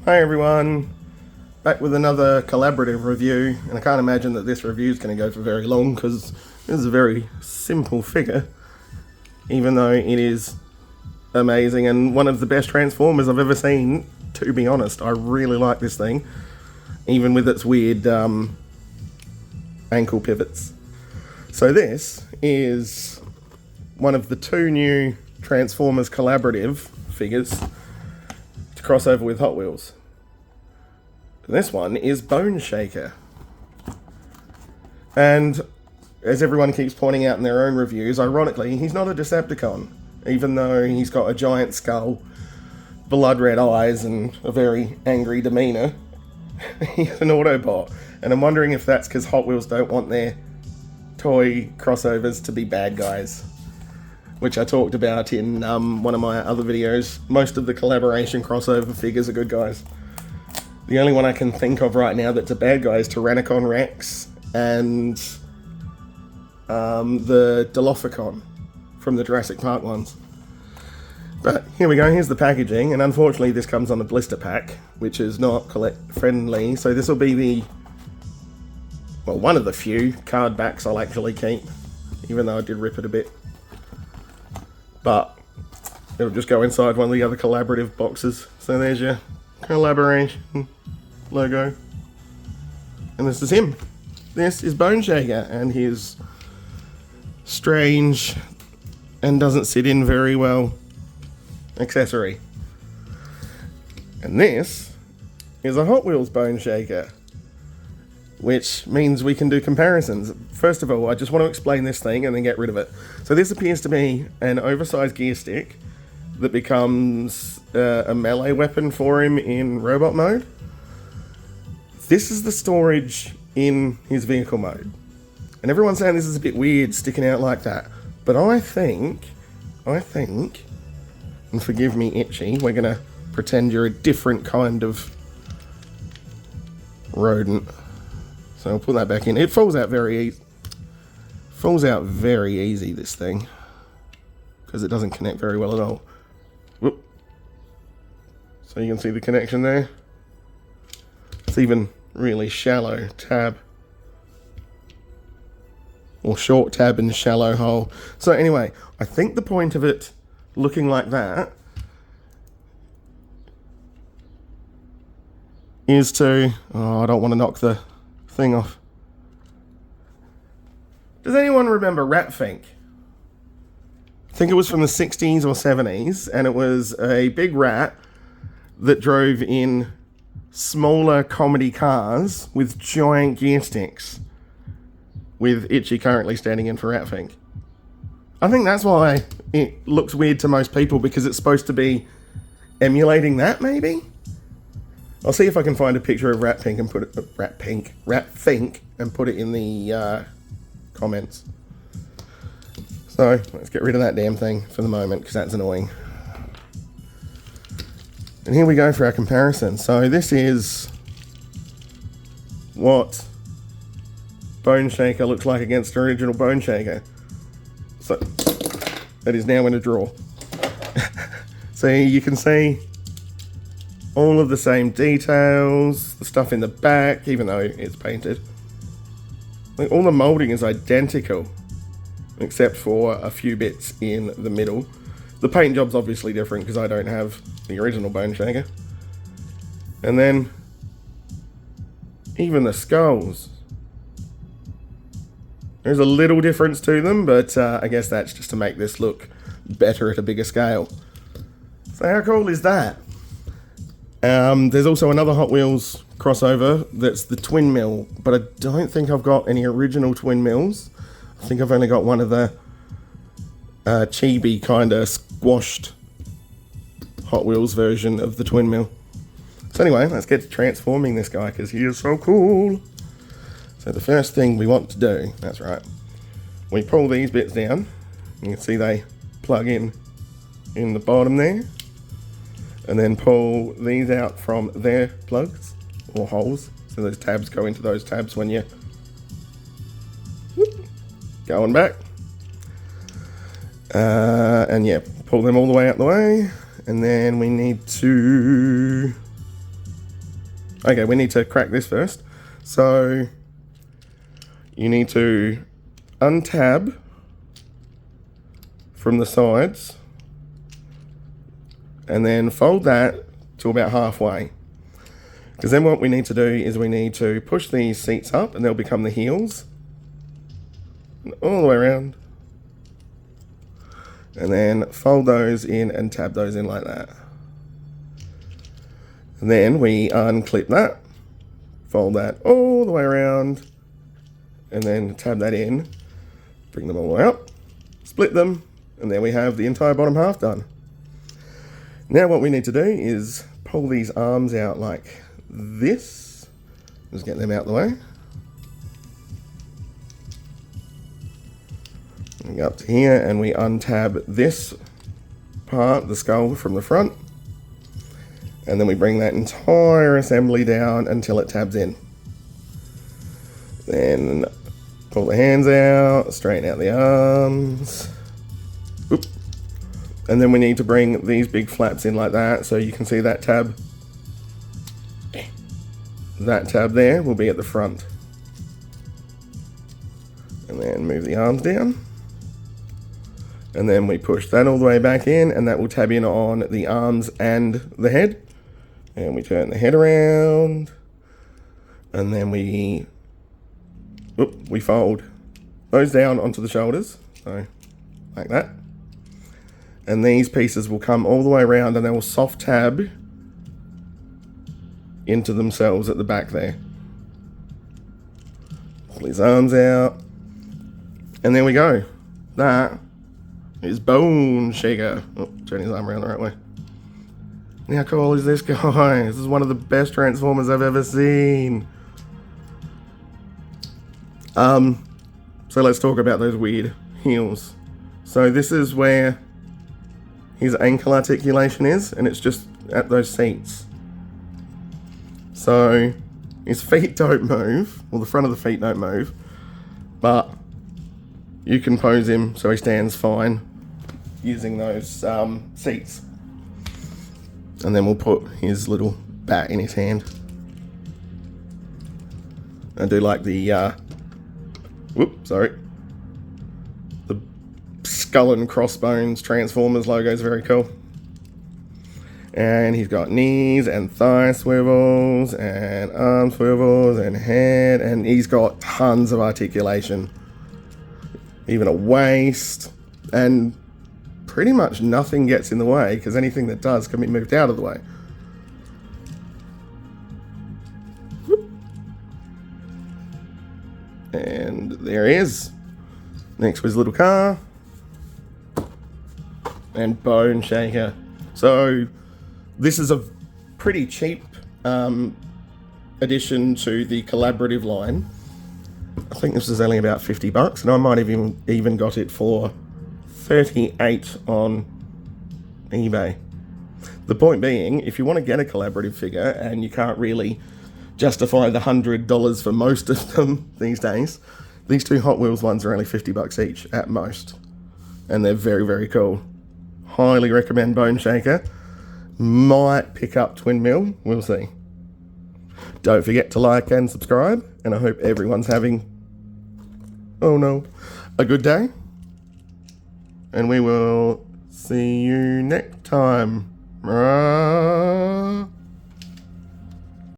Hi everyone, back with another collaborative review, and I can't imagine that this review is going to go for very long because this is a very simple figure, even though it is amazing and one of the best Transformers I've ever seen. To be honest, I really like this thing, even with its weird ankle pivots. So this is one of the two new Transformers collaborative figures to cross over with Hot Wheels. This one is Bone Shaker. And as everyone keeps pointing out in their own reviews, ironically, he's not a Decepticon, even though he's got a giant skull, blood red eyes, and a very angry demeanour. He's an Autobot. And I'm wondering if that's because Hot Wheels don't want their toy crossovers to be bad guys, which I talked about in one of my other videos. Most of the collaboration crossover figures are good guys. The only one I can think of right now that's a bad guy is Tyrannicon Rex and the Dilophoton from the Jurassic Park ones. But here we go, here's the packaging, and unfortunately this comes on a blister pack, which is not collect friendly, so this will be the, well, one of the few card backs I'll actually keep, even though I did rip it a bit. But it'll just go inside one of the other collaborative boxes. So there's your collaboration logo. And this is him. This is Bone Shaker and his strange and doesn't sit in very well accessory. And this is a Hot Wheels Bone Shaker, which means we can do comparisons. First of all, I just want to explain this thing and then get rid of it. So this appears to be an oversized gear stick that becomes a melee weapon for him in robot mode. This is the storage in his vehicle mode. And everyone's saying this is a bit weird sticking out like that. But I think, and forgive me Itchy, we're going to pretend you're a different kind of rodent. So I'll put that back in. It falls out very easy, this thing, because it doesn't connect very well at all. Whoop. So you can see the connection there. It's even really shallow tab, or short tab and shallow hole. So anyway, I think the point of it looking like that is to, I don't want to knock the thing off. Does anyone remember Ratfink? I think it was from the 60s or 70s, and it was a big rat that drove in smaller comedy cars with giant gear sticks, with Itchy currently standing in for Ratfink. I think that's why it looks weird to most people, because it's supposed to be emulating that, maybe? I'll see if I can find a picture of Ratfink and put it Ratfink and put it in the comments. So let's get rid of that damn thing for the moment, because that's annoying. And here we go for our comparison. So this is what Bone Shaker looks like against original Bone Shaker. So that is now in a drawer. So you can see all of the same details, the stuff in the back, even though it's painted. Like, all the moulding is identical, except for a few bits in the middle. The paint job's obviously different because I don't have the original Bone Shaker. And then, even the skulls. There's a little difference to them, but I guess that's just to make this look better at a bigger scale. So how cool is that? There's also another Hot Wheels crossover that's the Twin Mill, but I don't think I've got any original Twin Mills. I think I've only got one of the chibi kind of squashed Hot Wheels version of the Twin Mill. So anyway, let's get to transforming this guy, because he is so cool. So the first thing we want to do, that's right, we pull these bits down. You can see they plug in the bottom there. And then pull these out from their plugs or holes. So those tabs go into those tabs when you're going back. And yeah, pull them all the way out the way. And then we need to Okay, we need to crack this first. So you need to untab from the sides and then fold that to about halfway. Because then what we need to do is we need to push these seats up and they'll become the heels. All the way around. And then fold those in and tab those in like that. And then we unclip that, fold that all the way around, and then tab that in, bring them all the way up, split them, and there we have the entire bottom half done. Now what we need to do is pull these arms out like this. Just get them out the way. We go up to here and we untab this part, the skull, from the front. And then we bring that entire assembly down until it tabs in. Then pull the hands out, straighten out the arms. Oop. And then we need to bring these big flaps in like that so you can see that tab. That tab there will be at the front. And then move the arms down. And then we push that all the way back in and that will tab in on the arms and the head. And we turn the head around, and then we fold those down onto the shoulders, so like that. And these pieces will come all the way around and they will soft tab into themselves at the back there. Pull his arms out, and there we go. That is Bone Shaker. Oh, turn his arm around the right way. How cool is this, guy? This is one of the best Transformers I've ever seen. So let's talk about those weird heels. So this is where his ankle articulation is, and it's just at those seats. So his feet don't move, well, the front of the feet don't move, but you can pose him so he stands fine using those seats. And then we'll put his little bat in his hand. I do like the, the skull and crossbones Transformers logo is very cool. And he's got knees and thigh swivels and arm swivels and head, and he's got tons of articulation. Even a waist, and pretty much nothing gets in the way because anything that does can be moved out of the way. And there he is. Next to his little car. And Bone Shaker. So this is a pretty cheap addition to the collaborative line. I think this is only about $50, and I might have even got it for $38 on eBay. The point being, if you want to get a collaborative figure and you can't really justify the $100 for most of them these days, these two Hot Wheels ones are only $50 each at most, and they're very, very cool. Highly recommend Bone Shaker. Might pick up Twin Mill, we'll see. Don't forget to like and subscribe, and I hope everyone's having, oh no, a good day. And we will see you next time.